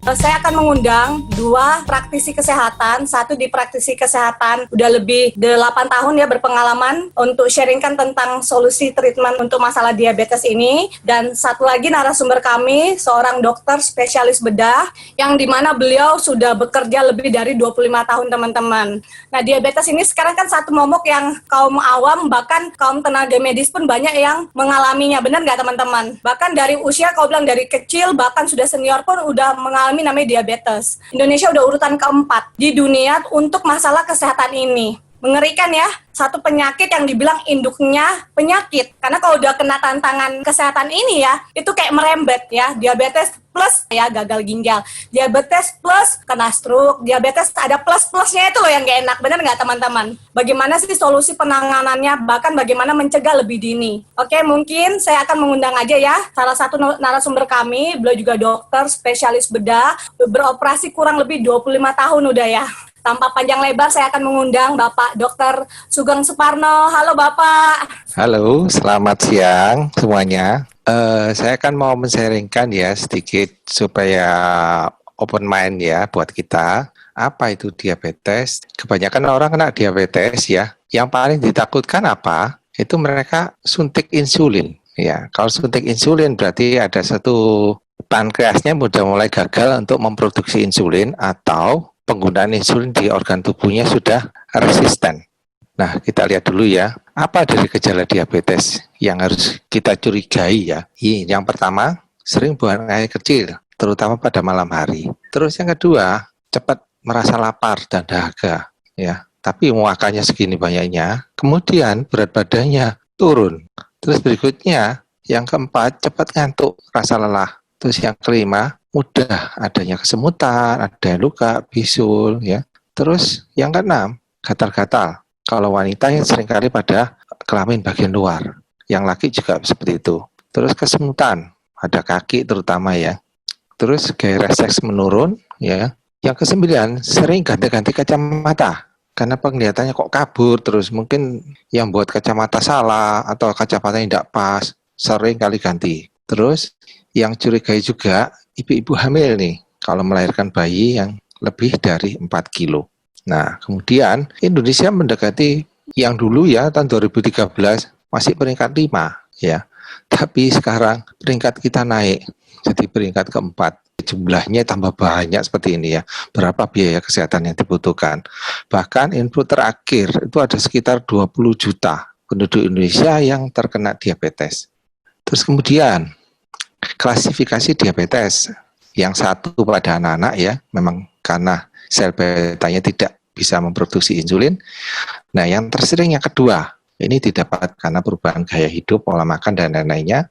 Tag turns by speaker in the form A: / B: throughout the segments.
A: Saya akan mengundang 2 praktisi kesehatan, satu di praktisi kesehatan udah lebih 8 tahun ya berpengalaman untuk sharingkan tentang solusi treatment untuk masalah diabetes ini, dan satu lagi narasumber kami seorang dokter spesialis bedah yang dimana beliau sudah bekerja lebih dari 25 tahun teman-teman. Nah, diabetes ini sekarang kan satu momok yang kaum awam bahkan kaum tenaga medis pun banyak yang mengalaminya, benar nggak teman-teman? Bahkan dari usia kau bilang dari kecil bahkan sudah senior pun udah mengalami namanya diabetes. Indonesia udah urutan keempat di dunia untuk masalah kesehatan ini. Mengerikan ya, satu penyakit yang dibilang induknya penyakit. Karena kalau udah kena tantangan kesehatan ini ya, itu kayak merembet ya. Diabetes plus ya gagal ginjal. Diabetes plus kena stroke. Diabetes ada plus-plusnya itu loh yang gak enak. Benar nggak teman-teman? Bagaimana sih solusi penanganannya? Bahkan bagaimana mencegah lebih dini? Oke, mungkin saya akan mengundang aja ya salah satu narasumber kami. Beliau juga dokter spesialis bedah. Beroperasi kurang lebih 25 tahun udah ya. Tanpa panjang lebar, saya akan mengundang Bapak Dr. Sugeng Suparno. Halo Bapak.
B: Halo, selamat siang semuanya. Saya akan mau men-sharingkan ya sedikit supaya open mind ya buat kita. Apa itu diabetes? Kebanyakan orang kena diabetes ya. Yang paling ditakutkan apa? Itu mereka suntik insulin. Ya, kalau suntik insulin berarti ada satu pankreasnya sudah mulai gagal untuk memproduksi insulin atau penggunaan insulin di organ tubuhnya sudah resisten. Nah, kita lihat dulu ya, apa dari gejala diabetes yang harus kita curigai ya. Yang pertama, sering buang air kecil, terutama pada malam hari. Terus yang kedua, cepat merasa lapar dan dahaga ya. Tapi makannya segini banyaknya, kemudian berat badannya turun. Terus berikutnya, yang keempat, cepat ngantuk, rasa lelah. Terus yang kelima, mudah adanya kesemutan, ada luka, bisul, ya. Terus yang keenam, gatal-gatal. Kalau wanita yang seringkali pada kelamin bagian luar, yang laki juga seperti itu. Terus kesemutan, pada kaki terutama ya. Terus gairah seks menurun, ya. Yang kesembilan, sering ganti-ganti kacamata. Karena penglihatannya kok kabur, terus mungkin yang buat kacamata salah, atau kacamatanya tidak pas, sering kali ganti. Terus yang curigai juga, ibu-ibu hamil nih, kalau melahirkan bayi yang lebih dari 4 kilo. Nah, kemudian Indonesia mendekati yang dulu ya, tahun 2013, masih peringkat 5, ya. Tapi sekarang peringkat kita naik, jadi peringkat keempat. Jumlahnya tambah banyak seperti ini ya. Berapa biaya kesehatan yang dibutuhkan. Bahkan info terakhir, itu ada sekitar 20 juta penduduk Indonesia yang terkena diabetes. Terus kemudian, klasifikasi diabetes yang satu pada anak-anak ya, memang karena sel betanya tidak bisa memproduksi insulin. Nah, yang tersering yang kedua, ini didapat karena perubahan gaya hidup, pola makan dan lain-lainnya.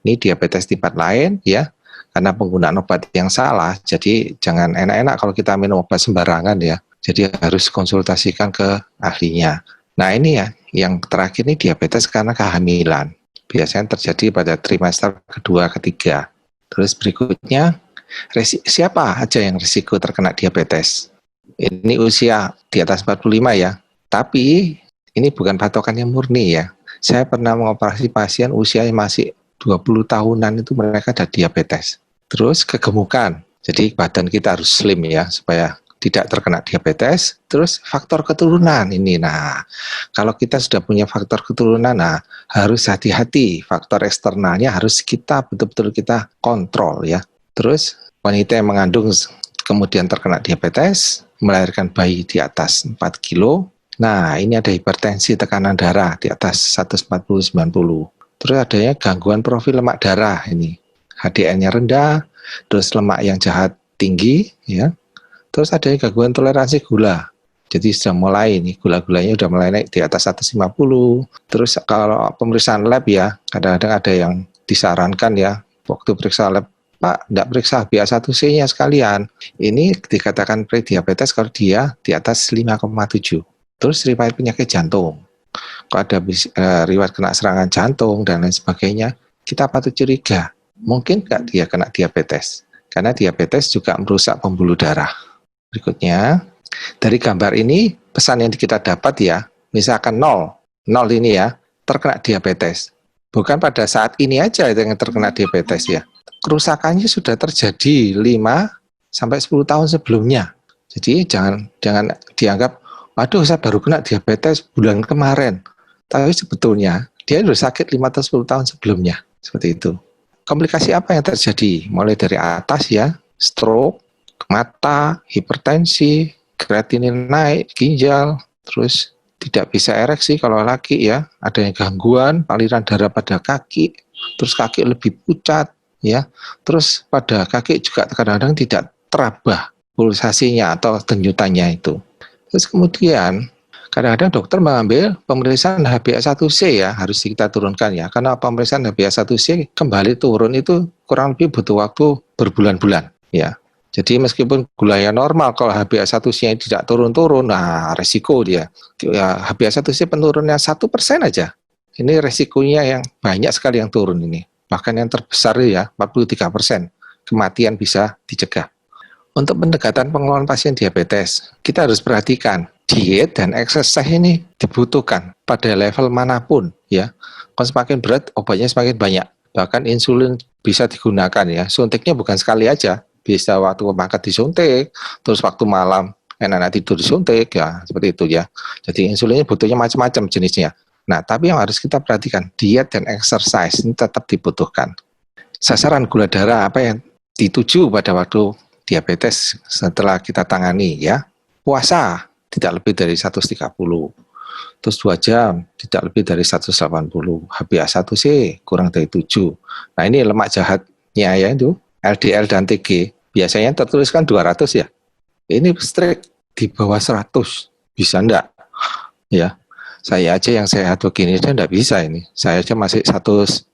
B: Ini diabetes tingkat lain ya, karena penggunaan obat yang salah. Jadi jangan enak-enak kalau kita minum obat sembarangan ya. Jadi harus konsultasikan ke ahlinya. Nah, ini ya, yang terakhir ini diabetes karena kehamilan. Biasanya terjadi pada trimester kedua, ketiga. Terus berikutnya, siapa aja yang risiko terkena diabetes? Ini usia di atas 45 ya. Tapi ini bukan patokan yang murni ya. Saya pernah mengoperasi pasien usia masih 20 tahunan itu mereka ada diabetes. Terus kegemukan. Jadi badan kita harus slim ya supaya tidak terkena diabetes. Terus faktor keturunan ini. Nah, kalau kita sudah punya faktor keturunan, nah harus hati-hati. Faktor eksternalnya harus kita betul-betul kita kontrol ya. Terus wanita yang mengandung kemudian terkena diabetes, melahirkan bayi di atas 4 kilo. Nah, ini ada hipertensi, tekanan darah di atas 140/90. Terus adanya gangguan profil lemak darah ini. HDL-nya rendah, terus lemak yang jahat tinggi ya. Terus ada gangguan toleransi gula. Jadi sudah mulai nih, gula-gulanya sudah mulai naik di atas 150. Terus kalau pemeriksaan lab ya, kadang-kadang ada yang disarankan ya, waktu periksa lab, Pak, tidak periksa HbA1c-nya sekalian. Ini dikatakan prediabetes kalau dia di atas 5,7. Terus riwayat penyakit jantung. Kalau ada riwayat kena serangan jantung dan lain sebagainya, kita patut curiga. Mungkin nggak dia kena diabetes? Karena diabetes juga merusak pembuluh darah. Berikutnya, dari gambar ini pesan yang kita dapat ya, misalkan 0 ini ya, terkena diabetes. Bukan pada saat ini aja yang terkena diabetes ya. Kerusakannya sudah terjadi 5 sampai 10 tahun sebelumnya. Jadi jangan dianggap, aduh saya baru kena diabetes bulan kemarin. Tapi sebetulnya dia sudah sakit 5 atau 10 tahun sebelumnya. Seperti itu. Komplikasi apa yang terjadi? Mulai dari atas ya, stroke, mata, hipertensi, kreatinin naik, ginjal, terus tidak bisa ereksi kalau laki ya, adanya gangguan aliran darah pada kaki, terus kaki lebih pucat ya, terus pada kaki juga kadang-kadang tidak terabah pulsasinya atau denyutannya itu. Terus kemudian kadang-kadang dokter mengambil pemeriksaan HbA1c ya, harus kita turunkan ya, karena pemeriksaan HbA1c kembali turun itu kurang lebih butuh waktu berbulan-bulan ya. Jadi meskipun gulanya normal, kalau HbA1c tidak turun-turun, nah resiko dia. Ya, HbA1c penurunnya 1% aja. Ini resikonya yang banyak sekali yang turun ini. Bahkan yang terbesar ya, 43%. Kematian bisa dicegah. Untuk pendekatan pengelolaan pasien diabetes, kita harus perhatikan diet dan exercise ini dibutuhkan pada level manapun ya. Kalau semakin berat, obatnya semakin banyak. Bahkan insulin bisa digunakan ya. Suntiknya bukan sekali aja. Bisa waktu makan disuntik, terus waktu malam enak-enak tidur disuntik, ya seperti itu ya. Jadi insulinnya butuhnya macam-macam jenisnya. Nah, tapi yang harus kita perhatikan, diet dan exercise ini tetap dibutuhkan. Sasaran gula darah apa yang dituju pada waktu diabetes setelah kita tangani ya. Puasa tidak lebih dari 130. Terus 2 jam tidak lebih dari 180. HbA1c kurang dari 7. Nah, ini lemak jahatnya ya itu. LDL dan TG, biasanya tertuliskan 200 ya. Ini strict di bawah 100, bisa enggak? Ya, saya aja yang sehat begini aja enggak bisa ini. Saya aja masih 150.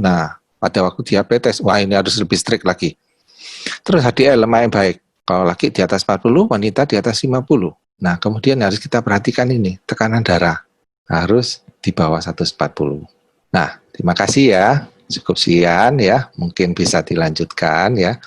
B: Nah, pada waktu diabetes, wah ini harus lebih strict lagi. Terus HDL lemak yang baik. Kalau laki di atas 40, wanita di atas 50. Nah, kemudian harus kita perhatikan ini, tekanan darah. Harus di bawah 140. Nah, terima kasih ya. Cukup sekian ya, mungkin bisa dilanjutkan ya.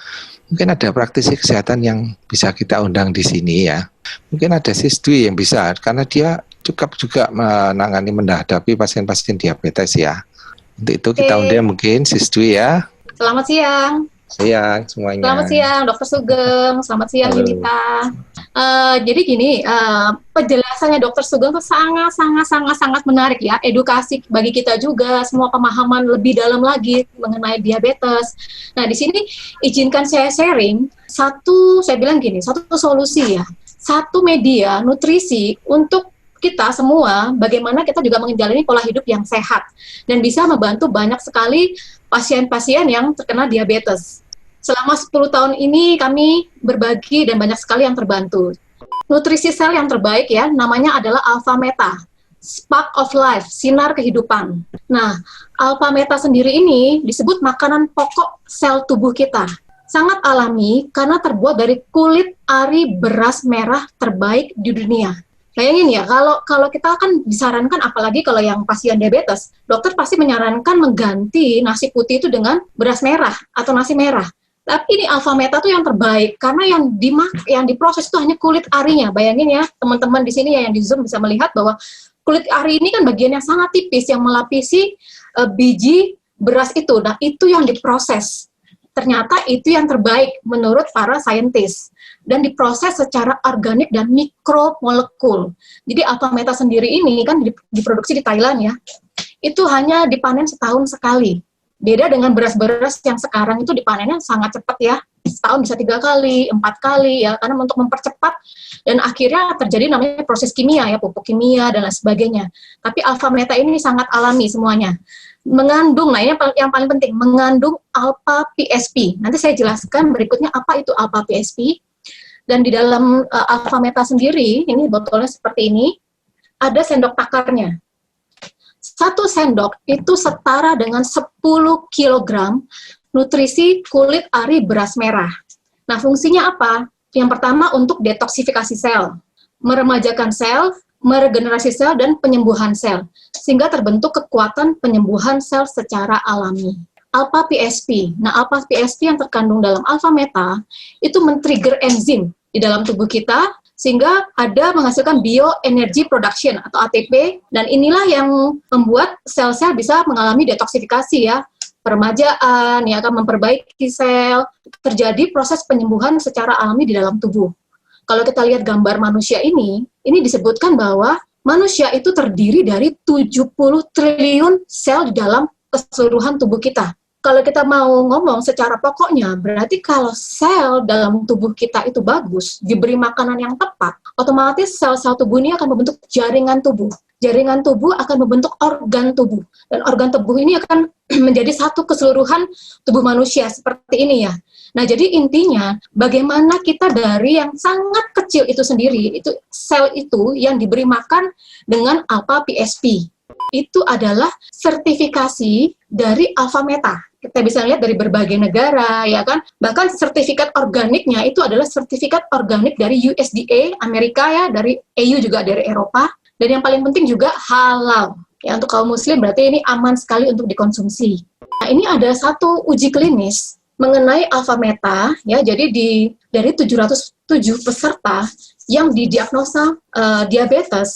B: Mungkin ada praktisi kesehatan yang bisa kita undang di sini ya. Mungkin ada Sisdwi yang bisa, karena dia juga menangani menghadapi pasien-pasien diabetes ya. Untuk itu kita undang mungkin Sisdwi ya.
C: Selamat siang.
B: Siang semuanya.
C: Selamat siang, Dokter Sugeng. Selamat siang, Yunita. Jadi gini, penjelasannya Dokter Sugeng itu sangat menarik ya. Edukasi bagi kita juga, semua pemahaman lebih dalam lagi mengenai diabetes. Nah, di sini izinkan saya sharing saya bilang gini, satu solusi ya, satu media nutrisi untuk kita semua, bagaimana kita juga menjalani pola hidup yang sehat dan bisa membantu banyak sekali pasien-pasien yang terkena diabetes. Selama 10 tahun ini kami berbagi dan banyak sekali yang terbantu. Nutrisi sel yang terbaik ya, namanya adalah Alpha Meta, Spark of Life, sinar kehidupan. Nah, Alpha Meta sendiri ini disebut makanan pokok sel tubuh kita. Sangat alami karena terbuat dari kulit ari beras merah terbaik di dunia. Bayangin ya, kalau kita kan disarankan, apalagi kalau yang pasien diabetes, dokter pasti menyarankan mengganti nasi putih itu dengan beras merah atau nasi merah. Tapi ini Alpha Meta tuh yang terbaik karena yang diproses itu hanya kulit arinya. Bayangin ya, teman-teman di sini ya yang di Zoom bisa melihat bahwa kulit ari ini kan bagian yang sangat tipis yang melapisi biji beras itu. Nah, itu yang diproses. Ternyata itu yang terbaik menurut para saintis dan diproses secara organik dan mikromolekul. Jadi Alpha Meta sendiri ini kan diproduksi di Thailand ya. Itu hanya dipanen setahun sekali. Beda dengan beras-beras yang sekarang itu dipanennya sangat cepat ya. Setahun bisa 3 kali, 4 kali ya, karena untuk mempercepat dan akhirnya terjadi namanya proses kimia ya, pupuk kimia dan lain sebagainya. Tapi Alpha Meta ini sangat alami semuanya. Mengandung, nah ini yang paling penting, mengandung alpha PSP. Nanti saya jelaskan berikutnya apa itu alpha PSP. Dan di dalam Alpha Meta sendiri, ini botolnya seperti ini, ada sendok takarnya. 1 sendok itu setara dengan 10 kg nutrisi kulit ari beras merah. Nah, fungsinya apa? Yang pertama untuk detoksifikasi sel, meremajakan sel, meregenerasi sel, dan penyembuhan sel, sehingga terbentuk kekuatan penyembuhan sel secara alami. Alpha PSP. Nah, Alpha PSP yang terkandung dalam Alpha Meta itu men-trigger enzim di dalam tubuh kita, sehingga ada menghasilkan bioenergy production atau ATP, dan inilah yang membuat sel-sel bisa mengalami detoksifikasi ya, peremajaan, ya kan, memperbaiki sel, terjadi proses penyembuhan secara alami di dalam tubuh. Kalau kita lihat gambar manusia ini disebutkan bahwa manusia itu terdiri dari 70 triliun sel di dalam keseluruhan tubuh kita. Kalau kita mau ngomong secara pokoknya, berarti kalau sel dalam tubuh kita itu bagus, diberi makanan yang tepat, otomatis sel-sel tubuh ini akan membentuk jaringan tubuh. Jaringan tubuh akan membentuk organ tubuh. Dan organ tubuh ini akan menjadi satu keseluruhan tubuh manusia, seperti ini ya. Nah, jadi intinya, bagaimana kita dari yang sangat kecil itu sendiri, itu sel itu yang diberi makan dengan alpha PSP. Itu adalah sertifikasi dari Alpha Meta. Kita bisa lihat dari berbagai negara, ya kan? Bahkan sertifikat organiknya itu adalah sertifikat organik dari USDA, Amerika ya, dari EU juga dari Eropa. Dan yang paling penting juga halal. Ya, untuk kaum muslim berarti ini aman sekali untuk dikonsumsi. Nah, ini ada satu uji klinis mengenai Alpha Meta, ya, jadi dari 707 peserta yang didiagnosa diabetes,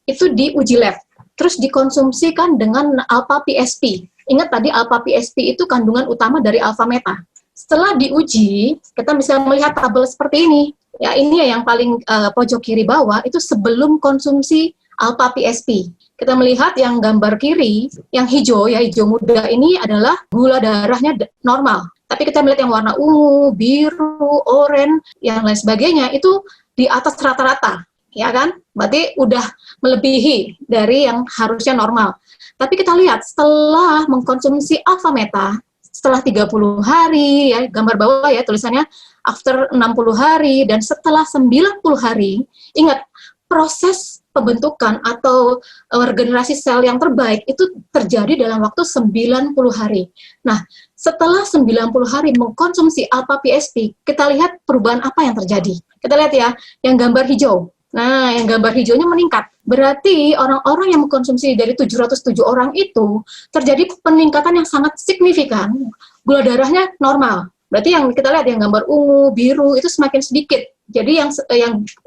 C: itu diuji lab. Terus dikonsumsikan dengan alpha PSP. Ingat tadi alpha PSP itu kandungan utama dari alpha meta. Setelah diuji, kita bisa melihat tabel seperti ini. Ya, ini yang paling pojok kiri bawah itu sebelum konsumsi alpha PSP. Kita melihat yang gambar kiri, yang hijau ya, hijau muda ini adalah gula darahnya normal. Tapi kita melihat yang warna ungu, biru, oranye, yang lain sebagainya itu di atas rata-rata. Ya kan? Berarti udah melebihi dari yang harusnya normal. Tapi kita lihat setelah mengkonsumsi alpha meta, setelah 30 hari, ya gambar bawah ya tulisannya after 60 hari, dan setelah 90 hari, ingat proses pembentukan atau regenerasi sel yang terbaik itu terjadi dalam waktu 90 hari. Nah, setelah 90 hari mengkonsumsi alpha PSP, kita lihat perubahan apa yang terjadi. Kita lihat ya, yang gambar hijau. Nah, yang gambar hijaunya meningkat. Berarti orang-orang yang mengkonsumsi dari 707 orang itu terjadi peningkatan yang sangat signifikan. Gula darahnya normal. Berarti yang kita lihat yang gambar ungu, biru itu semakin sedikit. Jadi yang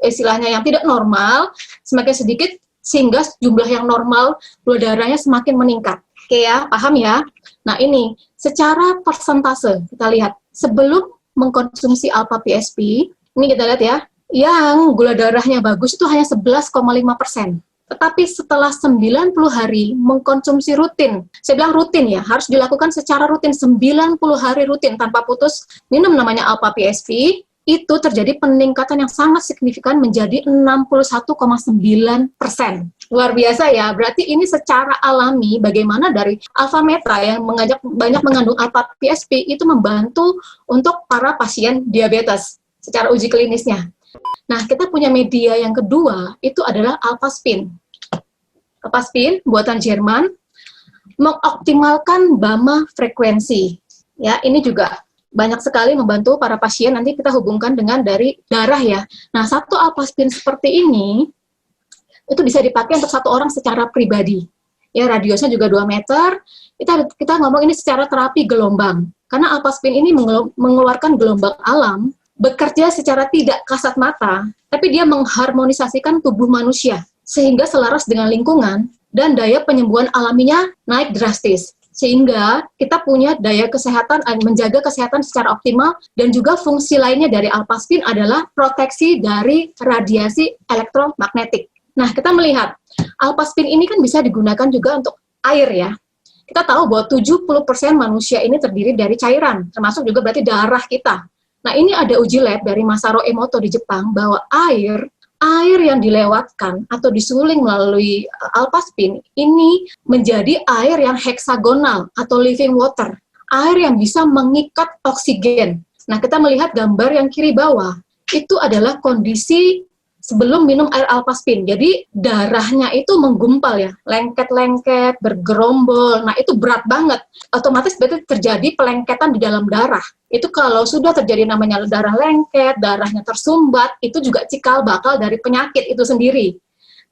C: istilahnya yang tidak normal semakin sedikit sehingga jumlah yang normal gula darahnya semakin meningkat. Oke ya, paham ya? Nah, ini secara persentase kita lihat sebelum mengkonsumsi alpha PSP, ini kita lihat ya. Yang gula darahnya bagus itu hanya 11,5%. Tetapi setelah 90 hari mengkonsumsi rutin, saya bilang rutin ya, harus dilakukan secara rutin, 90 hari rutin tanpa putus minum namanya alpha PSP, itu terjadi peningkatan yang sangat signifikan menjadi 61,9%. Luar biasa ya, berarti ini secara alami bagaimana dari alpha meta yang banyak mengandung alpha PSP itu membantu untuk para pasien diabetes secara uji klinisnya. Nah, kita punya media yang kedua, itu adalah Alpha-Spin. Alpha-Spin, buatan Jerman, mengoptimalkan BAMA frekuensi. Ya, ini juga banyak sekali membantu para pasien, nanti kita hubungkan dengan dari darah ya. Nah, satu Alpha-Spin seperti ini, itu bisa dipakai untuk satu orang secara pribadi. Ya, radiusnya juga 2 meter, kita ngomong ini secara terapi gelombang. Karena Alpha-Spin ini mengeluarkan gelombang alam, bekerja secara tidak kasat mata, tapi dia mengharmonisasikan tubuh manusia, sehingga selaras dengan lingkungan, dan daya penyembuhan alaminya naik drastis. Sehingga kita punya daya kesehatan, menjaga kesehatan secara optimal, dan juga fungsi lainnya dari Alpha-Spin adalah proteksi dari radiasi elektromagnetik. Nah, kita melihat, Alpha-Spin ini kan bisa digunakan juga untuk air ya. Kita tahu bahwa 70% manusia ini terdiri dari cairan, termasuk juga berarti darah kita. Nah, ini ada uji lab dari Masaru Emoto di Jepang bahwa air yang dilewatkan atau disuling melalui Alpha-Spin ini menjadi air yang heksagonal atau living water, air yang bisa mengikat oksigen. Nah, kita melihat gambar yang kiri bawah, itu adalah kondisi sebelum minum air Alpha-Spin. Jadi darahnya itu menggumpal ya, lengket-lengket, bergerombol. Nah, itu berat banget. Otomatis berarti terjadi pelengketan di dalam darah. Itu kalau sudah terjadi namanya darah lengket, darahnya tersumbat, itu juga cikal bakal dari penyakit itu sendiri.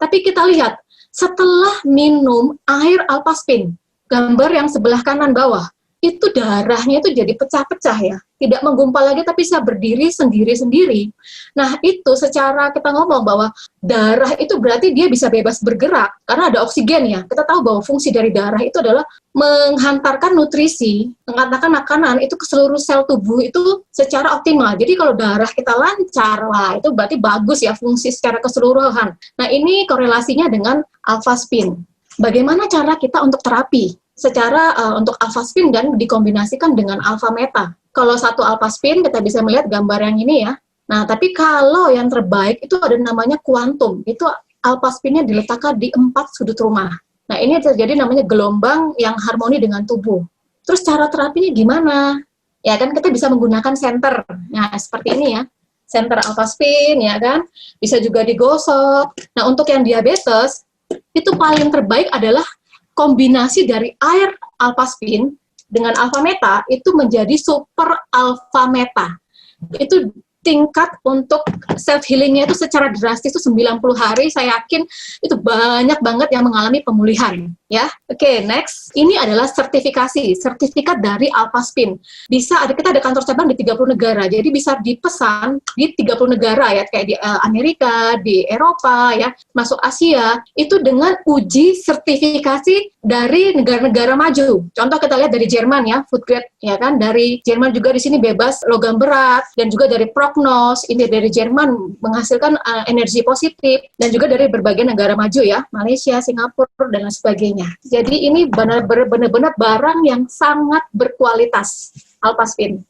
C: Tapi kita lihat, setelah minum air Alpha-Spin, gambar yang sebelah kanan bawah, itu darahnya itu jadi pecah-pecah ya, tidak menggumpal lagi tapi bisa berdiri sendiri-sendiri. Nah itu secara kita ngomong bahwa darah itu berarti dia bisa bebas bergerak karena ada oksigen ya. Kita tahu bahwa fungsi dari darah itu adalah menghantarkan nutrisi, menghantarkan makanan itu ke seluruh sel tubuh itu secara optimal. Jadi kalau darah kita lancar, wah itu berarti bagus ya fungsi secara keseluruhan. Nah ini korelasinya dengan alpha spin. Bagaimana cara kita untuk terapi? Secara untuk alpha spin dan dikombinasikan dengan alpha meta. Kalau satu alpha spin kita bisa melihat gambar yang ini ya. Nah, tapi kalau yang terbaik itu ada namanya kuantum. Itu alpha spinnya diletakkan di 4 sudut rumah. Nah, ini terjadi namanya gelombang yang harmoni dengan tubuh. Terus cara terapinya gimana? Ya kan kita bisa menggunakan senter. Nah, seperti ini ya. Senter alpha spin ya kan. Bisa juga digosok. Nah, untuk yang diabetes itu paling terbaik adalah kombinasi dari air alpha spin dengan alpha meta itu menjadi super alpha meta. Itu tingkat untuk self healingnya itu secara drastis itu 90 hari, saya yakin itu banyak banget yang mengalami pemulihan ya. Oke, next. Ini adalah sertifikat dari alpha spin. Bisa kita ada kantor cabang di 30 negara. Jadi bisa dipesan di 30 negara ya, kayak di Amerika, di Eropa ya, masuk Asia itu dengan uji sertifikasi dari negara-negara maju. Contoh kita lihat dari Jerman ya, food grade ya kan, dari Jerman juga di sini bebas logam berat dan juga dari Prognos, ini dari Jerman menghasilkan energi positif dan juga dari berbagai negara maju ya, Malaysia, Singapura dan lain sebagainya. Jadi ini benar-benar barang yang sangat berkualitas, alpha spin.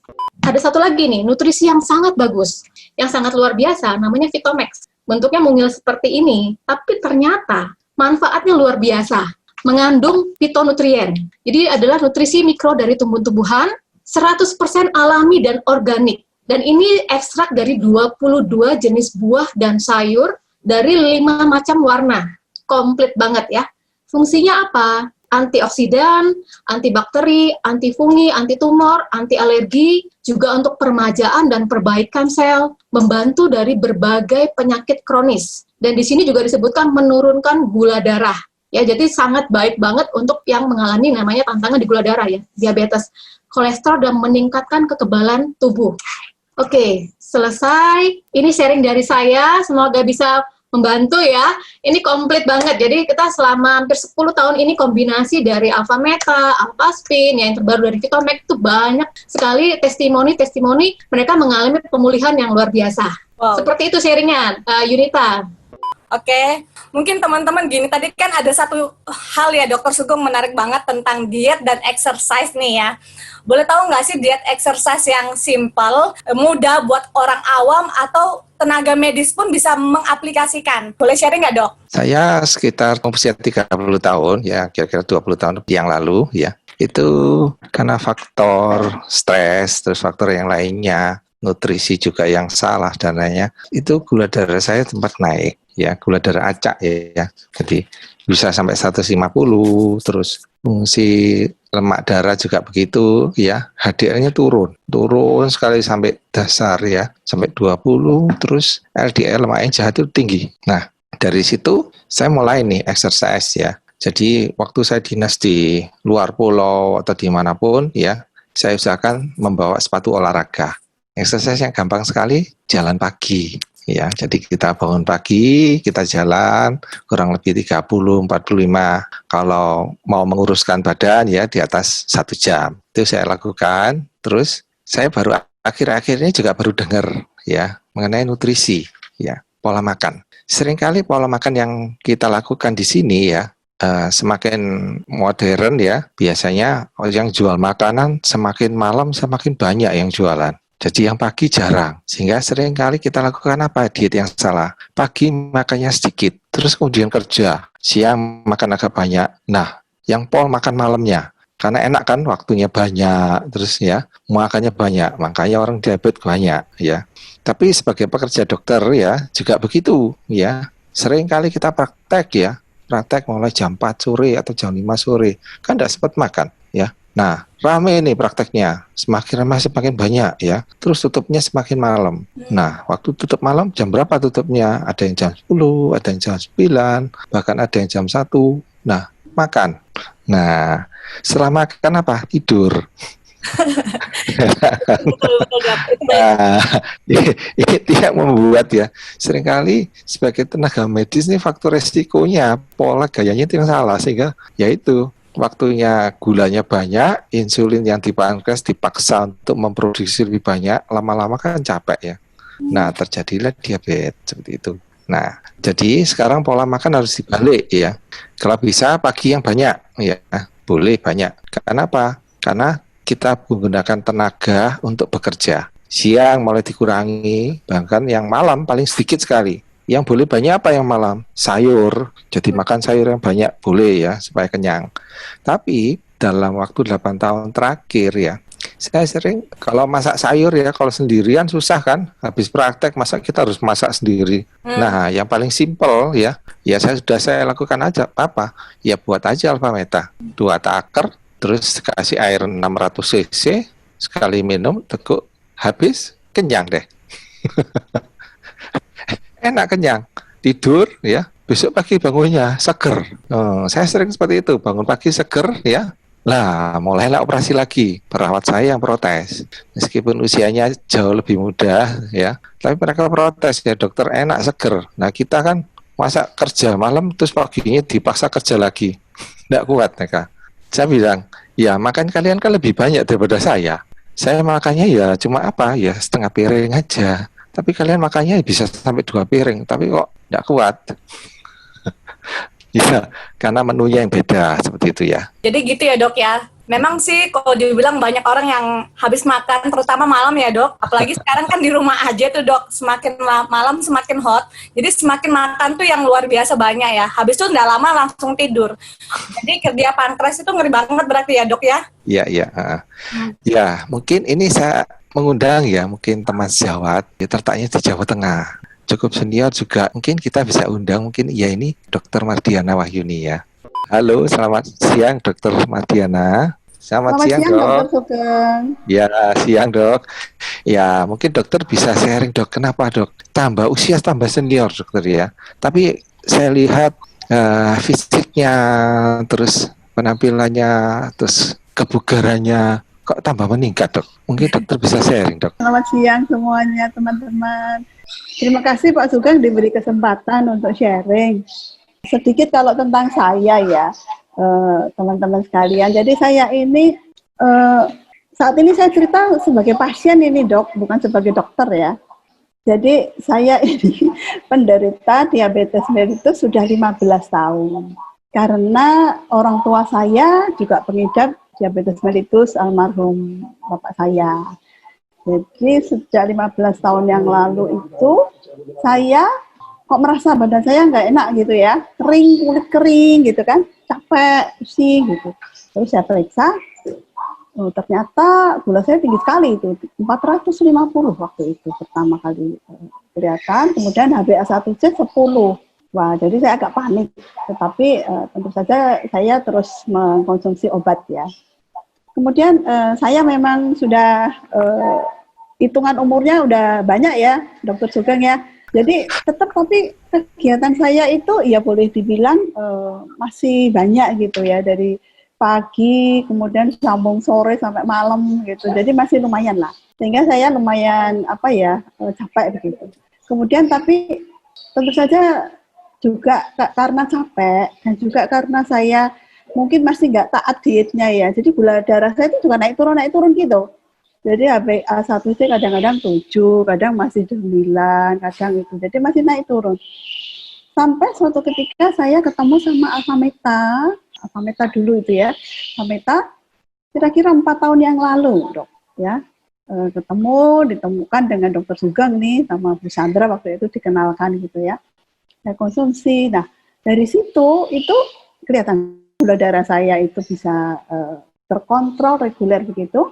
C: Ada satu lagi nih, nutrisi yang sangat bagus, yang sangat luar biasa, namanya Vitomax. Bentuknya mungil seperti ini, tapi ternyata manfaatnya luar biasa. Mengandung fitonutrien. Jadi adalah nutrisi mikro dari tumbuh-tumbuhan, 100% alami dan organik. Dan ini ekstrak dari 22 jenis buah dan sayur dari 5 macam warna. Komplit banget ya. Fungsinya apa? Antioksidan, antibakteri, antifungi, antitumor, anti alergi, juga untuk peremajaan dan perbaikan sel, membantu dari berbagai penyakit kronis. Dan di sini juga disebutkan menurunkan gula darah. Ya, jadi sangat baik banget untuk yang mengalami namanya tantangan di gula darah ya, diabetes, kolesterol dan meningkatkan kekebalan tubuh. Oke, selesai. Ini sharing dari saya, semoga bisa membantu ya. Ini komplit banget. Jadi kita selama hampir 10 tahun ini kombinasi dari alpha meta, alpha spin, yang terbaru dari Vitomax itu banyak sekali testimoni mereka mengalami pemulihan yang luar biasa. Wow. Seperti itu sharingnya, Yunita.
A: Oke, mungkin teman-teman gini, tadi kan ada satu hal ya Dokter Sugeng menarik banget tentang diet dan exercise nih ya. Boleh tahu nggak sih diet exercise yang simple, mudah buat orang awam atau tenaga medis pun bisa mengaplikasikan? Boleh sharing nggak dok?
B: Saya sekitar usia 30 tahun, ya kira-kira 20 tahun yang lalu ya. Itu karena faktor stres, terus faktor yang lainnya, nutrisi juga yang salah dan lainnya, itu gula darah saya sempat naik. Ya, gula darah acak ya. Jadi bisa sampai 150, terus fungsi lemak darah juga begitu ya. HDL-nya turun sekali sampai dasar ya, sampai 20, terus LDL lemak jahat itu tinggi. Nah, dari situ saya mulai nih exercise ya. Jadi waktu saya dinas di luar pulau atau dimanapun ya, saya usahakan membawa sepatu olahraga. Exercise yang gampang sekali, jalan pagi. Ya, jadi kita bangun pagi, kita jalan kurang lebih 30-45. Kalau mau menguruskan badan ya di atas 1 jam. Itu saya lakukan. Terus saya baru akhir-akhir ini juga baru dengar ya mengenai nutrisi ya, pola makan. Seringkali pola makan yang kita lakukan di sini ya semakin modern ya. Biasanya yang jual makanan semakin malam semakin banyak yang jualan. Jadi yang pagi jarang, sehingga sering kali kita lakukan apa? Diet yang salah. Pagi makannya sedikit, terus kemudian kerja, siang makan agak banyak. Nah, yang pol makan malamnya, karena enak kan waktunya banyak, terus ya makannya banyak, makanya orang diabetes banyak ya. Tapi sebagai pekerja dokter ya juga begitu ya. Sering kali kita praktek mulai jam 4 sore atau jam 5 sore, kan tidak sempat makan ya. Nah, rame nih prakteknya, semakin ramai semakin banyak ya, terus tutupnya semakin malam. Nah, waktu tutup malam jam berapa tutupnya? Ada yang jam 10, ada yang jam 9, bahkan ada yang jam 1. Nah, makan. Nah, setelah makan apa? Tidur.
A: Betul Dok. Itu baik.
B: Nah, ini tidak membuat ya. Seringkali sebagai tenaga medis nih faktor resikonya, pola gayanya itu yang salah sehingga yaitu waktunya gulanya banyak, insulin yang di pankreas dipaksa untuk memproduksi lebih banyak, lama-lama kan capek ya. Nah, terjadilah diabetes seperti itu. Nah, jadi sekarang pola makan harus dibalik ya. Kalau bisa pagi yang banyak ya, boleh banyak. Kenapa? Karena kita menggunakan tenaga untuk bekerja. Siang mulai dikurangi, bahkan yang malam paling sedikit sekali. Yang boleh banyak apa yang malam? Sayur. Jadi makan sayur yang banyak boleh ya, supaya kenyang. Tapi dalam waktu 8 tahun terakhir ya, saya sering kalau masak sayur ya, kalau sendirian susah kan, habis praktek masa kita harus masak sendiri. Nah, yang paling simpel ya, saya lakukan aja apa? Ya buat aja Alfameta, 2 taker, terus kasih air 600 cc, sekali minum, teguk, habis, kenyang deh. Enak kenyang, tidur ya, besok pagi bangunnya seger. Saya sering seperti itu, bangun pagi seger ya. Lah, mulailah operasi lagi. Perawat saya yang protes. Meskipun usianya jauh lebih muda ya, tapi mereka protes ya, dokter enak seger. Nah, kita kan masa kerja malam terus paginya dipaksa kerja lagi. Nggak kuat mereka. Saya bilang, ya makan kalian kan lebih banyak daripada saya. Saya makannya ya cuma apa ya setengah piring aja. Tapi kalian makannya bisa sampai 2 piring. Tapi kok nggak kuat. Ya, karena menunya yang beda seperti itu ya.
A: Jadi gitu ya Dok ya. Memang sih kalau dibilang banyak orang yang habis makan terutama malam ya Dok. Apalagi sekarang kan di rumah aja tuh Dok. Semakin malam semakin hot. Jadi semakin makan tuh yang luar biasa banyak ya. Habis itu nggak lama langsung tidur. Jadi kerja pankreas itu ngeri banget berarti ya Dok ya.
B: Iya, iya. Ya, mungkin ini saya mengundang ya, mungkin teman sejawat, ya, tertaknya di Jawa Tengah. Cukup senior juga, mungkin kita bisa undang, mungkin ya ini Dr. Mardiana Wahyuni ya. Halo, selamat siang Dr. Mardiana. Selamat siang Dok.
D: Dr. Sugeng.
B: Ya, siang Dok. Ya, mungkin dokter bisa sharing Dok, kenapa Dok? Tambah usia, tambah senior dokter ya. Tapi saya lihat fisiknya, terus penampilannya, terus kebugarannya kok tambah meningkat Dok. Mungkin dokter bisa sharing Dok.
D: Selamat siang semuanya teman-teman. Terima kasih Pak Sugeng diberi kesempatan untuk sharing. Sedikit kalau tentang saya ya, teman-teman sekalian. Jadi saya ini, saat ini saya cerita sebagai pasien ini Dok, bukan sebagai dokter ya. Jadi saya ini penderita diabetes mellitus sudah 15 tahun. Karena orang tua saya juga pengidap diabetes mellitus, almarhum bapak saya. Jadi sejak 15 tahun yang lalu itu saya kok merasa badan saya nggak enak gitu ya, kering, kulit kering gitu kan, capek, pusing gitu. Terus saya periksa, ternyata gula saya tinggi sekali itu, 450 waktu itu pertama kali kelihatan, kemudian HbA1c 10. Wah, jadi saya agak panik, tetapi tentu saja saya terus mengkonsumsi obat ya. Kemudian saya memang sudah hitungan umurnya udah banyak ya, Dokter Sugeng ya. Jadi tetap tapi kegiatan saya itu ya boleh dibilang masih banyak gitu ya, dari pagi kemudian sambung sore sampai malam gitu. Jadi masih lumayan lah. Sehingga saya lumayan capek begitu. Kemudian tapi tentu saja juga karena capek dan juga karena saya mungkin masih nggak taat dietnya ya. Jadi gula darah saya itu juga naik turun gitu. Jadi HbA1c kadang-kadang 7, kadang masih 9, kadang itu. Jadi masih naik turun. Sampai suatu ketika saya ketemu sama Alfameta dulu itu ya. Alfameta kira-kira 4 tahun yang lalu, Dok. Ya. Ditemukan dengan Dokter Sugeng nih, sama Bu Sandra waktu itu dikenalkan gitu ya. Saya konsumsi. Nah, dari situ itu kelihatan gula darah saya itu bisa terkontrol reguler begitu.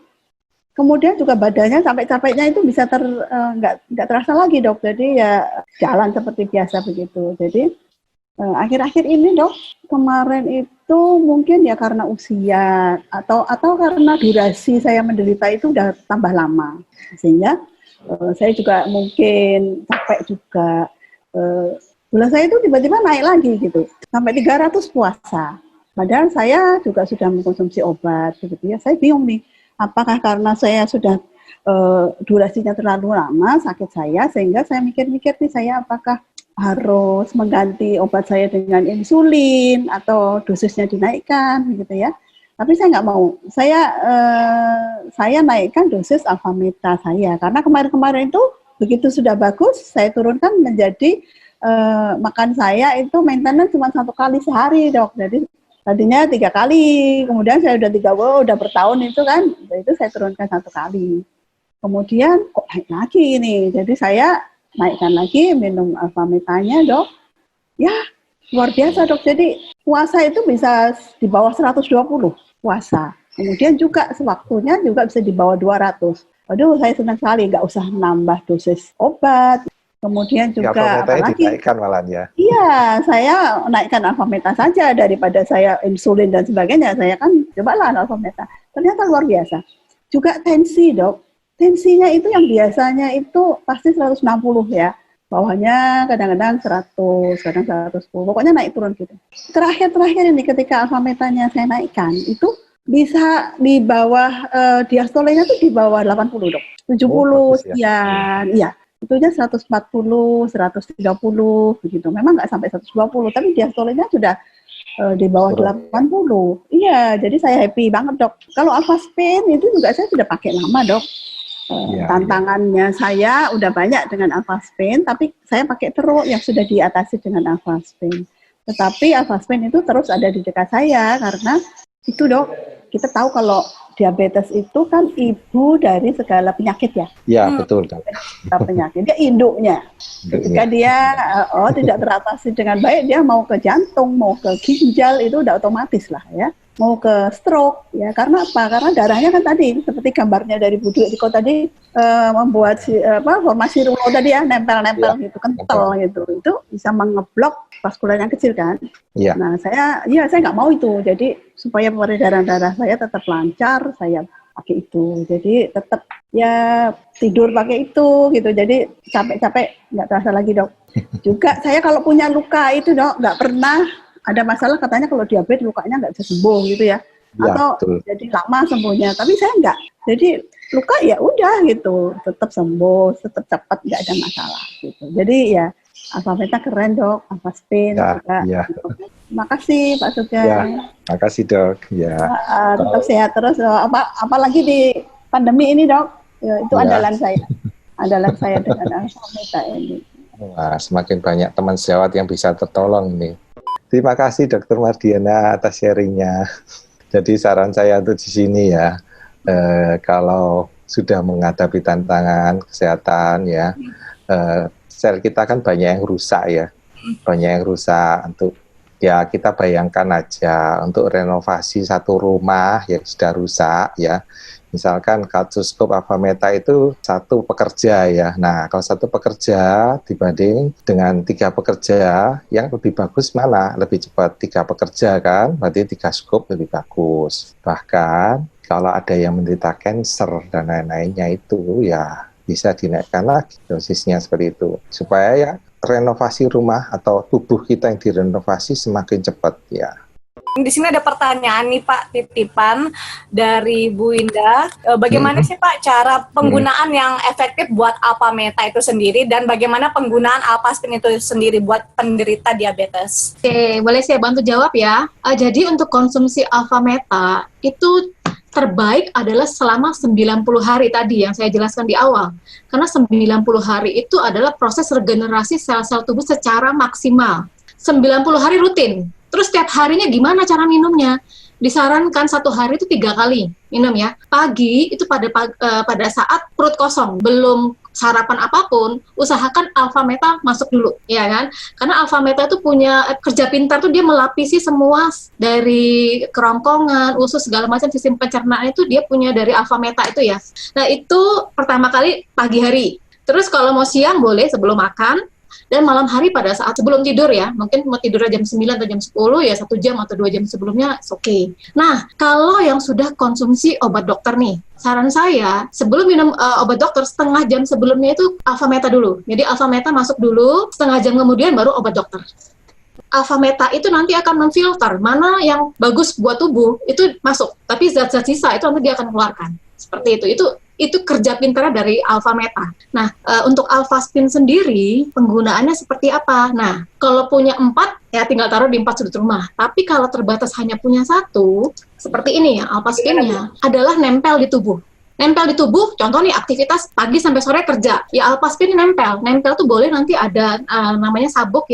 D: Kemudian juga badannya sampai capeknya itu bisa nggak terasa lagi Dok. Jadi ya jalan seperti biasa begitu. Jadi akhir-akhir ini Dok, kemarin itu mungkin ya karena usia atau karena durasi saya menderita itu udah tambah lama. Sehingga saya juga mungkin capek juga. Gula saya itu tiba-tiba naik lagi gitu. Sampai 300 puasa. Padahal saya juga sudah mengkonsumsi obat, begitu ya. Saya bingung nih, apakah karena saya sudah durasinya terlalu lama sakit saya, sehingga saya mikir-mikir nih, saya apakah harus mengganti obat saya dengan insulin atau dosisnya dinaikkan, gitu ya. Tapi saya nggak mau. Saya naikkan dosis Alfameta saya karena kemarin-kemarin itu begitu sudah bagus, saya turunkan menjadi makan saya itu maintenance cuma 1 kali sehari, Dok. Jadi tadinya 3 kali, kemudian saya udah bertahun itu kan, itu saya turunkan 1 kali. Kemudian kok naik lagi ini, jadi saya naikkan lagi minum Alfametanya, Dok. Ya, luar biasa, Dok. Jadi puasa itu bisa di bawah 120 puasa. Kemudian juga sewaktunya juga bisa di bawah 200. Aduh, saya senang sekali, nggak usah nambah dosis obat. Kemudian juga apalagi
B: dinaikkan malah ya.
D: Iya, saya naikkan Alfameta saja daripada saya insulin dan sebagainya. Saya kan cobalah Alfameta. Ternyata luar biasa. Juga tensi, Dok. Tensinya itu yang biasanya itu pasti 160 ya. Bawahnya kadang-kadang 100, kadang 110. Pokoknya naik turun gitu. Terakhir ini ketika Alfametanya saya naikkan, itu bisa di bawah diastolenya tuh di bawah 80, Dok. 70 sekian. Iya. Itunya 140, 130 begitu. Memang nggak sampai 120, tapi diastolenya sudah di bawah 80. Iya, jadi saya happy banget, Dok. Kalau Alphaspin itu juga saya sudah pakai lama, Dok. Tantangannya saya udah banyak dengan Alphaspin, tapi saya pakai terus yang sudah diatasi dengan Alphaspin. Tetapi Alphaspin itu terus ada di dekat saya karena itu, Dok, kita tahu kalau diabetes itu kan ibu dari segala penyakit ya.
B: Iya, betul, Dok.
D: Penyakit, dia induknya. Ketika dia tidak teratasi dengan baik, dia mau ke jantung, mau ke ginjal, itu udah otomatis lah ya. Mau ke stroke ya, karena apa? Karena darahnya kan tadi seperti gambarnya dari Bu Dwi tadi membuat formasi rulo tadi ya, nempel-nempel gitu, kental gitu. Itu bisa mengeblok vaskular yang kecil kan. Iya. Nah, saya nggak mau itu. Jadi supaya peredaran darah saya tetap lancar, saya pakai itu. Jadi tetap ya tidur pakai itu gitu. Jadi capek-capek nggak terasa lagi, Dok. Juga saya kalau punya luka itu, Dok, nggak pernah ada masalah, katanya kalau diabetes lukanya nggak bisa sembuh gitu ya, atau betul, jadi lama sembuhnya. Tapi saya nggak, jadi luka ya udah gitu, tetap sembuh, tetap cepat, nggak ada masalah gitu. Jadi ya Alfameta keren, Dok, Alphaspin juga. Ya. Makasih Pak Sugeng.
B: Ya, makasih, Dok. Ya.
D: Tetap sehat terus. Apalagi di pandemi ini, Dok, ya, itu andalan saya dengan Alfameta ini.
B: Wah, semakin banyak teman sejawat yang bisa tertolong nih. Terima kasih Dr. Mardiana atas sharingnya. Jadi saran saya untuk di sini ya, kalau sudah menghadapi tantangan kesehatan ya, sel kita kan banyak yang rusak ya, banyak yang rusak. Untuk ya kita bayangkan aja untuk renovasi satu rumah yang sudah rusak ya. Misalkan Kartuskop Alfameta itu 1 pekerja ya. Nah, kalau 1 pekerja dibanding dengan 3 pekerja, yang lebih bagus mana? Lebih cepat 3 pekerja kan? Berarti 3 skop lebih bagus. Bahkan kalau ada yang menderita kanker dan lain-lainnya itu ya bisa dinaikkan lagi dosisnya seperti itu. Supaya ya renovasi rumah atau tubuh kita yang direnovasi semakin cepat ya.
A: Di sini ada pertanyaan nih Pak, titipan dari Bu Indah. Bagaimana sih Pak cara penggunaan yang efektif buat Alfameta itu sendiri, dan bagaimana penggunaan Alphaspin itu sendiri buat penderita diabetes?
C: Oke, boleh saya bantu jawab ya. Jadi untuk konsumsi Alfameta itu terbaik adalah selama 90 hari tadi yang saya jelaskan di awal. Karena 90 hari itu adalah proses regenerasi sel-sel tubuh secara maksimal. 90 hari rutin. Terus setiap harinya gimana cara minumnya? Disarankan 1 hari itu 3 kali minum ya. Pagi itu pada saat perut kosong, belum sarapan apapun, usahakan Alfameta masuk dulu, ya kan? Karena Alfameta itu punya kerja pintar tuh, dia melapisi semua dari kerongkongan, usus segala macam sistem pencernaan itu dia punya dari Alfameta itu ya. Nah itu pertama kali pagi hari. Terus kalau mau siang boleh sebelum makan. Dan malam hari pada saat sebelum tidur ya, mungkin mau tidur jam 9 atau jam 10 ya 1 jam atau 2 jam sebelumnya, oke. Nah, kalau yang sudah konsumsi obat dokter nih, saran saya sebelum minum obat dokter setengah jam sebelumnya itu Alfameta dulu. Jadi Alfameta masuk dulu, setengah jam kemudian baru obat dokter. Alpha Meta itu nanti akan memfilter mana yang bagus buat tubuh itu masuk, tapi zat-zat sisa itu nanti dia akan keluarkan. Seperti itu kerja pintarnya dari Alpha Meta. Nah, untuk Alpha Spin sendiri penggunaannya seperti apa? Nah, kalau punya 4 ya tinggal taruh di 4 sudut rumah. Tapi kalau terbatas hanya punya 1, seperti ini ya, Alpha Spin-nya adalah nempel di tubuh. Nempel di tubuh, contoh nih aktivitas pagi sampai sore kerja, ya Alpha Spin nempel tuh boleh nanti ada namanya sabuk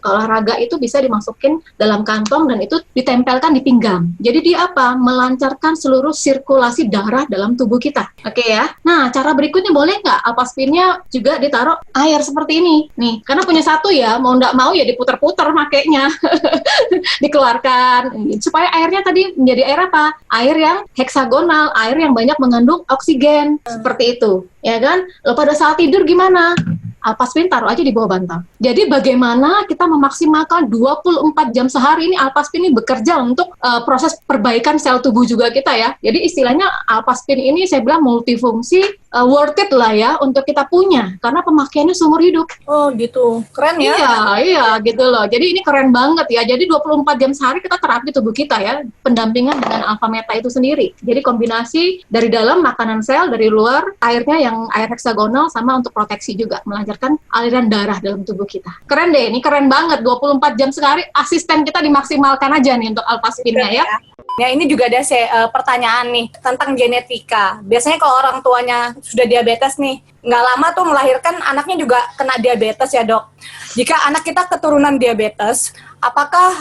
C: olahraga itu bisa dimasukin dalam kantong dan itu ditempelkan di pinggang. Jadi dia apa? Melancarkan seluruh sirkulasi darah dalam tubuh kita. Oke ya. Nah, cara berikutnya boleh nggak Alpha Spin-nya juga ditaruh air seperti ini? Nih, karena punya 1 ya, mau nggak mau ya diputar-putar makainya. Dikeluarkan supaya airnya tadi menjadi air apa? Air yang heksagonal, air yang banyak mengandung oksigen, seperti itu, ya kan? Lalu pada saat tidur gimana? Alpha Spin taruh aja di bawah bantal. Jadi bagaimana kita memaksimalkan 24 jam sehari ini Alpha Spin ini bekerja untuk proses perbaikan sel tubuh juga kita ya. Jadi istilahnya Alpha Spin ini saya bilang multifungsi, worth it lah ya untuk kita punya karena pemakaiannya seumur hidup.
A: Oh gitu, keren ya.
C: Iya gitu loh. Jadi ini keren banget ya. Jadi 24 jam sehari kita terapi tubuh kita ya, pendampingan dengan Alpha Meta itu sendiri. Jadi kombinasi dari dalam makanan sel, dari luar airnya yang air heksagonal sama untuk proteksi juga, melancarkan aliran darah dalam tubuh kita. Keren deh, ini keren banget. 24 jam sehari asisten kita dimaksimalkan aja nih untuk Alpha Spin-nya ya.
A: Ya ini juga ada pertanyaan nih tentang genetika. Biasanya kalau orang tuanya sudah diabetes nih, nggak lama tuh melahirkan anaknya juga kena diabetes ya dok. Jika anak kita keturunan diabetes, apakah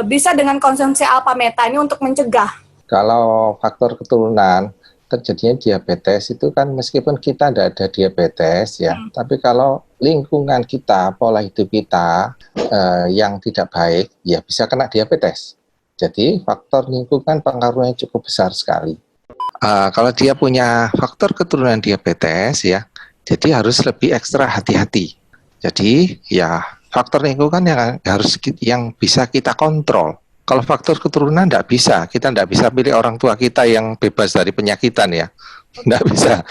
A: bisa dengan konsumsi Alpha Meta ini untuk mencegah?
B: Kalau faktor keturunan terjadinya diabetes itu kan meskipun kita tidak ada diabetes ya, tapi kalau lingkungan kita, pola hidup kita yang tidak baik, ya bisa kena diabetes. Jadi faktor lingkungan pengaruhnya cukup besar sekali. Kalau dia punya faktor keturunan diabetes ya, jadi harus lebih ekstra hati-hati. Jadi ya faktor lingkungan yang bisa kita kontrol. Kalau faktor keturunan tidak bisa, kita tidak bisa pilih orang tua kita yang bebas dari penyakitan ya, tidak bisa.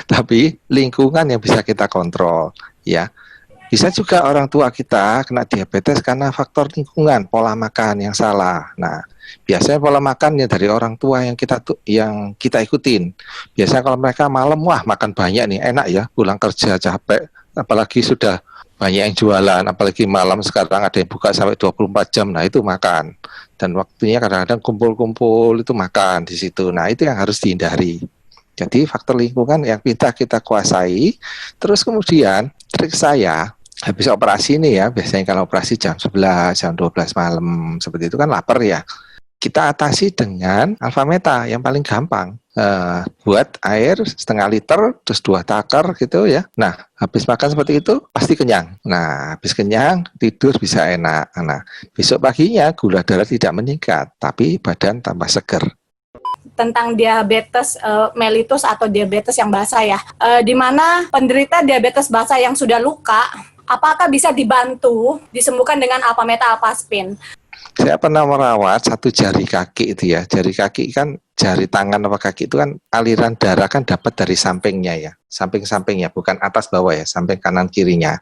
B: Tapi lingkungan yang bisa kita kontrol ya. Bisa juga orang tua kita kena diabetes karena faktor lingkungan, pola makan yang salah. Nah, biasanya pola makannya dari orang tua yang kita ikutin. Biasanya kalau mereka malam, wah makan banyak nih, enak ya, pulang kerja capek, apalagi sudah banyak yang jualan, apalagi malam sekarang ada yang buka sampai 24 jam, nah itu makan. Dan waktunya kadang-kadang kumpul-kumpul itu makan di situ. Nah, itu yang harus dihindari. Jadi faktor lingkungan yang kita kuasai. Terus kemudian trik saya habis operasi ini ya, biasanya kalau operasi jam 11, jam 12 malam seperti itu kan lapar ya. Kita atasi dengan Alpha Meta yang paling gampang. Buat air setengah liter, terus 2 takar gitu ya. Nah, habis makan seperti itu pasti kenyang. Nah, habis kenyang tidur bisa enak. Nah, besok paginya gula darah tidak meningkat, tapi badan tambah seger.
A: Tentang diabetes mellitus atau diabetes yang basah ya, di mana penderita diabetes basah yang sudah luka, apakah bisa dibantu disembuhkan dengan Alpha Meta Alpha Spin?
B: Saya pernah merawat satu jari kaki itu ya. Jari kaki kan, jari tangan apa kaki itu kan aliran darah kan dapat dari sampingnya ya. Samping-sampingnya, bukan atas bawah ya, samping kanan kirinya.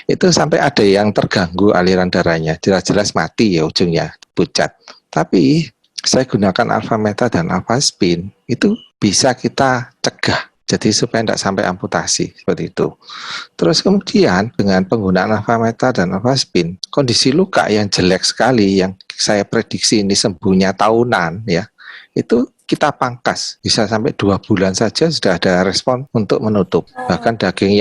B: Itu sampai ada yang terganggu aliran darahnya. Jelas-jelas mati ya ujungnya, pucat. Tapi saya gunakan Alpha Meta dan Alpha Spin, itu bisa kita cegah. Jadi supaya tidak sampai amputasi, seperti itu. Terus kemudian dengan penggunaan Alpha Meta dan Alpha Spin, kondisi luka yang jelek sekali, yang saya prediksi ini sembuhnya tahunan ya, itu kita pangkas. Bisa sampai 2 bulan saja sudah ada respon untuk menutup. Bahkan daging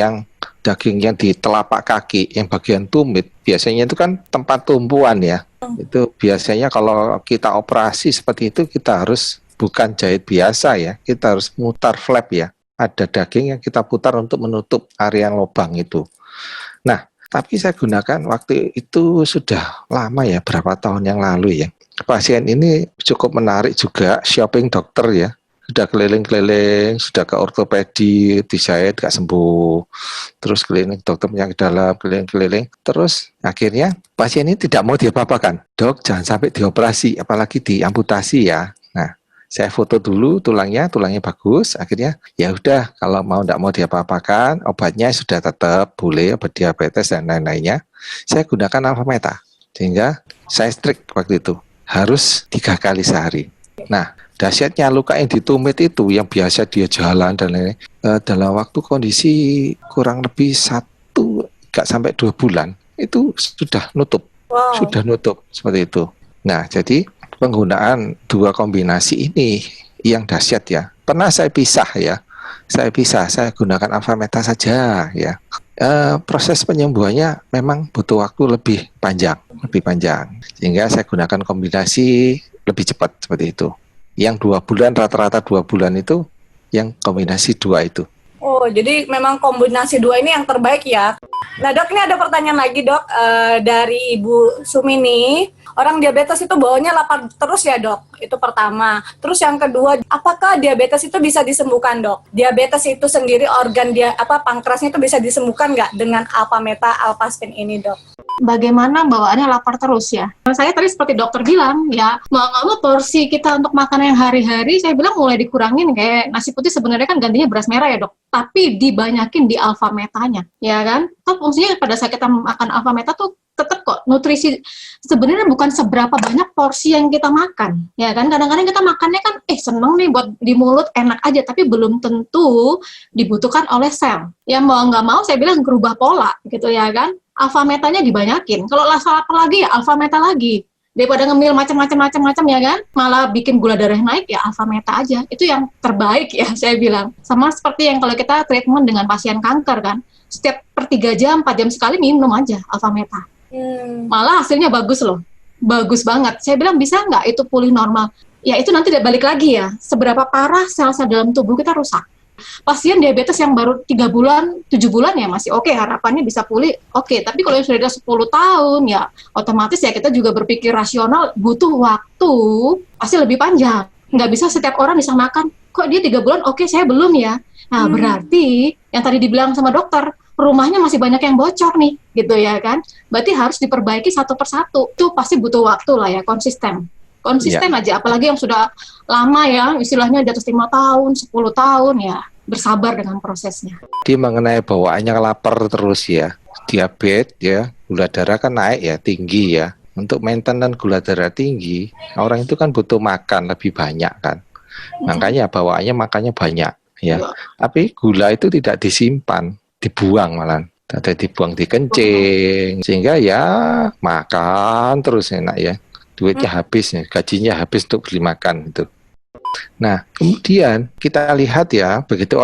B: yang di telapak kaki, yang bagian tumit, biasanya itu kan tempat tumpuan ya. Itu biasanya kalau kita operasi seperti itu, kita harus bukan jahit biasa ya, kita harus mutar flap ya. Ada daging yang kita putar untuk menutup area lubang itu. Nah, tapi saya gunakan waktu itu sudah lama ya, berapa tahun yang lalu ya. Pasien ini cukup menarik juga, shopping dokter ya. Sudah keliling-keliling, sudah ke ortopedi, dijahit gak sembuh. Terus keliling dokter penyakit dalam, keliling-keliling. Terus akhirnya pasien ini tidak mau diapa-apakan. Dok, jangan sampai dioperasi, apalagi diamputasi ya. Nah, saya foto dulu tulangnya bagus. Akhirnya ya udah, kalau tidak mau diapa-apakan, obatnya sudah tetap boleh, obat diabetes dan lain-lainnya. Saya gunakan Alpha Meta. Sehingga saya strict waktu itu, harus 3 kali sehari. Nah, dahsyatnya luka yang ditumit itu, yang biasa dia jalan dan lain-lain, dalam waktu kondisi kurang lebih 1 sampai 2 bulan, itu sudah nutup.
A: Wow.
B: Sudah nutup, seperti itu. Nah, jadi penggunaan 2 kombinasi ini yang dahsyat ya. Pernah saya pisah ya. Saya gunakan Alphameta saja ya. Proses penyembuhannya memang butuh waktu lebih panjang. Sehingga saya gunakan kombinasi lebih cepat seperti itu. Yang 2 bulan, rata-rata 2 bulan itu yang kombinasi 2 itu.
A: Oh, jadi memang kombinasi 2 ini yang terbaik ya. Nah dok, ini ada pertanyaan lagi dok, dari Ibu Sumini. Orang diabetes itu bawaannya lapar terus ya dok, itu pertama. Terus yang kedua, apakah diabetes itu bisa disembuhkan dok? Diabetes itu sendiri organ pankreasnya itu bisa disembuhkan nggak dengan Alphameta Alpastin ini dok?
C: Bagaimana bawaannya lapar terus ya? Saya tadi seperti dokter bilang ya, mau nggak mau porsi kita untuk makanan yang hari-hari, saya bilang mulai dikurangin. Kayak nasi putih sebenarnya kan gantinya beras merah ya dok, tapi dibanyakin di Alphametanya, ya kan? Kan fungsinya pada saat kita makan Alphameta tuh tetap kok nutrisi, sebenarnya bukan seberapa banyak porsi yang kita makan, ya kan? Kadang-kadang kita makannya kan seneng nih buat di mulut enak aja, tapi belum tentu dibutuhkan oleh sel. Ya mau nggak mau saya bilang berubah pola gitu ya kan? Alphametanya dibanyakin. Kalau lapar lagi ya Alphameta lagi. Daripada ngemil macam-macam ya kan, malah bikin gula darah naik, ya Alphameta aja. Itu yang terbaik ya saya bilang. Sama seperti yang kalau kita treatment dengan pasien kanker kan, setiap per 3 jam, 4 jam sekali minum aja Alphameta. Malah hasilnya bagus loh. Bagus banget. Saya bilang bisa nggak itu pulih normal? Ya itu nanti balik lagi ya, seberapa parah sel-sel dalam tubuh kita rusak. Pasien diabetes yang baru 3 bulan, 7 bulan ya masih oke, harapannya bisa pulih oke. Tapi kalau yang sudah 10 tahun ya otomatis ya kita juga berpikir rasional, butuh waktu pasti lebih panjang. Nggak bisa setiap orang bisa makan, kok dia 3 bulan oke, saya belum ya. Nah berarti yang tadi dibilang sama dokter, rumahnya masih banyak yang bocor nih gitu ya kan. Berarti harus diperbaiki satu persatu. Itu pasti butuh waktu lah ya, konsisten aja, apalagi yang sudah lama ya, istilahnya di atas 5 tahun, 10 tahun ya, bersabar dengan prosesnya.
B: Jadi mengenai bawaannya lapar terus ya, diabetes ya, gula darah kan naik ya, tinggi ya. Untuk maintenance gula darah tinggi, orang itu kan butuh makan lebih banyak kan. Makanya bawaannya makannya banyak ya. Tapi gula itu tidak disimpan, dibuang malah. Ada dibuang di kencing, sehingga ya makan terus enak ya. Duitnya habis, gajinya habis untuk beli makan itu. Nah, kemudian kita lihat ya, begitu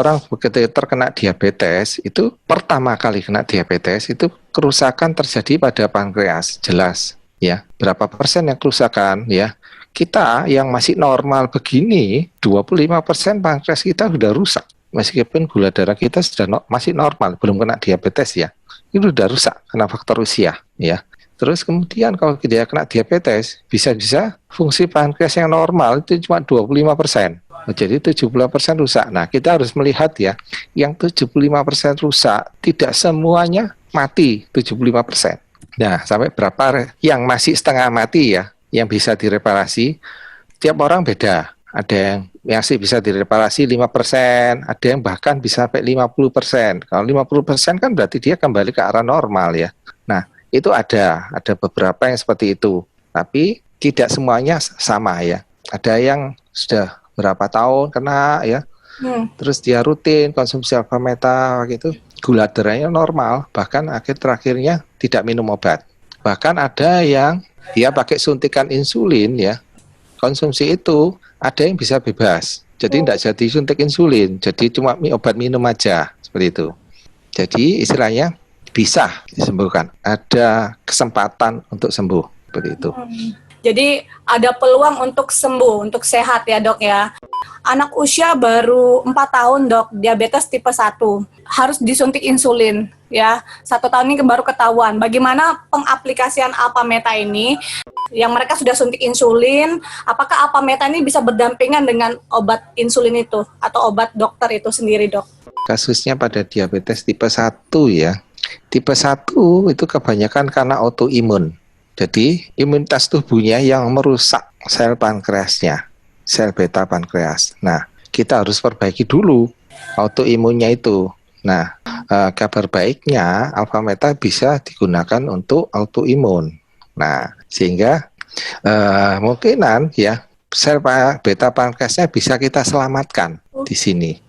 B: terkena diabetes, itu pertama kali kena diabetes itu kerusakan terjadi pada pankreas, jelas ya. Berapa persen yang kerusakan ya? Kita yang masih normal begini, 25% pankreas kita sudah rusak. Meskipun gula darah kita sudah masih normal, belum kena diabetes ya. Itu sudah rusak karena faktor usia ya. Terus kemudian kalau dia kena diabetes, bisa-bisa fungsi pankreas yang normal itu cuma 25%. Jadi 70% rusak. Nah, kita harus melihat ya, yang 75% rusak, tidak semuanya mati 75%. Nah, sampai berapa yang masih setengah mati ya, yang bisa direparasi, tiap orang beda. Ada yang masih bisa direparasi 5%, ada yang bahkan bisa sampai 50%. Kalau 50% kan berarti dia kembali ke arah normal ya. Nah, itu ada beberapa yang seperti itu, tapi tidak semuanya sama ya. Ada yang sudah berapa tahun kena ya, terus dia rutin konsumsi Alphameta gitu, gula darahnya normal, bahkan terakhirnya tidak minum obat. Bahkan ada yang dia pakai suntikan insulin ya, konsumsi itu ada yang bisa bebas, jadi tidak jadi suntik insulin, jadi cuma obat minum aja seperti itu. Jadi istilahnya bisa disembuhkan, ada kesempatan untuk sembuh seperti itu.
A: Jadi ada peluang untuk sembuh, untuk sehat ya dok ya. Anak usia baru 4 tahun dok, diabetes tipe 1, harus disuntik insulin ya. 1 tahun ini baru ketahuan. Bagaimana pengaplikasian Alphameta ini? Yang mereka sudah suntik insulin, apakah Alphameta ini bisa berdampingan dengan obat insulin itu atau obat dokter itu sendiri dok?
B: Kasusnya pada diabetes tipe 1 ya. Tipe 1 itu kebanyakan karena autoimun. Jadi imunitas tubuhnya yang merusak sel pankreasnya, sel beta pankreas. Nah, kita harus perbaiki dulu autoimunnya itu. Nah, kabar baiknya Alphameta bisa digunakan untuk autoimun. Nah, sehingga mungkinan ya sel beta pankreasnya bisa kita selamatkan di sini.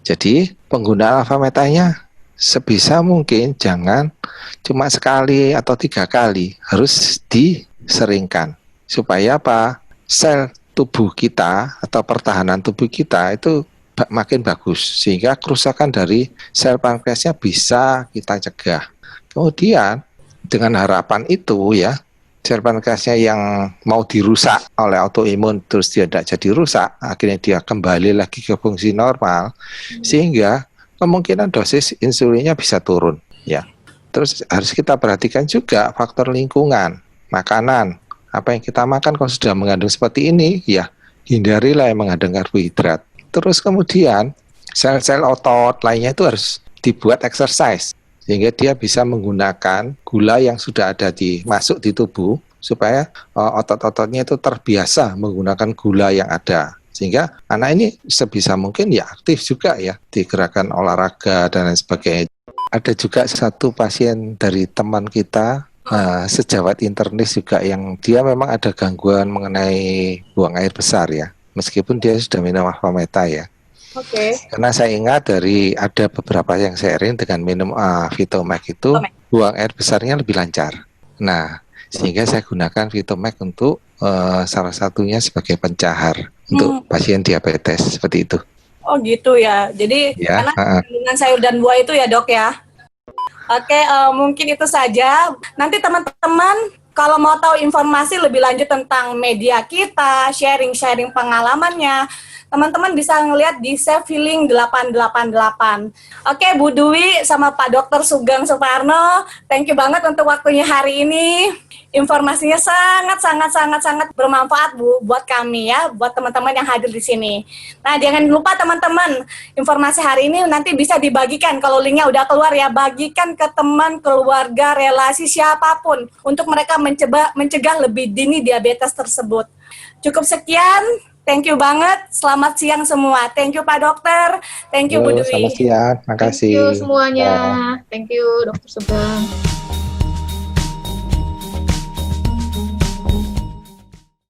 B: Jadi penggunaan alfa metanya sebisa mungkin jangan cuma sekali atau 3 kali, harus diseringkan supaya apa? Sel tubuh kita atau pertahanan tubuh kita itu makin bagus, sehingga kerusakan dari sel pankreasnya bisa kita cegah. Kemudian dengan harapan itu ya, sel pankreasnya yang mau dirusak oleh autoimun terus dia tidak jadi rusak, akhirnya dia kembali lagi ke fungsi normal, sehingga kemungkinan dosis insulinnya bisa turun ya. Terus harus kita perhatikan juga faktor lingkungan, makanan, apa yang kita makan kalau sudah mengandung seperti ini ya, hindarilah yang mengandung karbohidrat. Terus kemudian sel-sel otot lainnya itu harus dibuat exercise sehingga dia bisa menggunakan gula yang sudah ada masuk di tubuh supaya otot-ototnya itu terbiasa menggunakan gula yang ada, sehingga anak ini sebisa mungkin ya aktif juga ya di gerakan olahraga dan lain sebagainya. Ada juga satu pasien dari teman kita, sejawat internis juga, yang dia memang ada gangguan mengenai buang air besar ya, meskipun dia sudah minum alfa meta ya.
A: Oke.
B: Karena saya ingat ada beberapa yang sharing dengan minum Vitomax itu buang air besarnya lebih lancar. Nah, sehingga saya gunakan Vitomax untuk salah satunya sebagai pencahar untuk pasien diabetes seperti itu.
A: Oh gitu ya. Jadi
B: Ya,
A: karena kandungan sayur dan buah itu ya dok ya. Oke, mungkin itu saja. Nanti teman-teman kalau mau tahu informasi lebih lanjut tentang media kita, sharing-sharing pengalamannya, teman-teman bisa ngelihat di Save Healing 888. Oke, Bu Dwi sama Pak Dr. Sugeng Suparno, thank you banget untuk waktunya hari ini. Informasinya sangat bermanfaat Bu buat kami ya, buat teman-teman yang hadir di sini. Nah, jangan lupa teman-teman, informasi hari ini nanti bisa dibagikan kalau linknya udah keluar ya, bagikan ke teman, keluarga, relasi siapapun untuk mereka mencegah lebih dini diabetes tersebut. Cukup sekian. Thank you banget. Selamat siang semua. Thank you Pak Dokter. Thank you Bu Dwi.
B: Selamat siang. Makasih.
C: Thank you semuanya. Thank you Dr. Sugeng.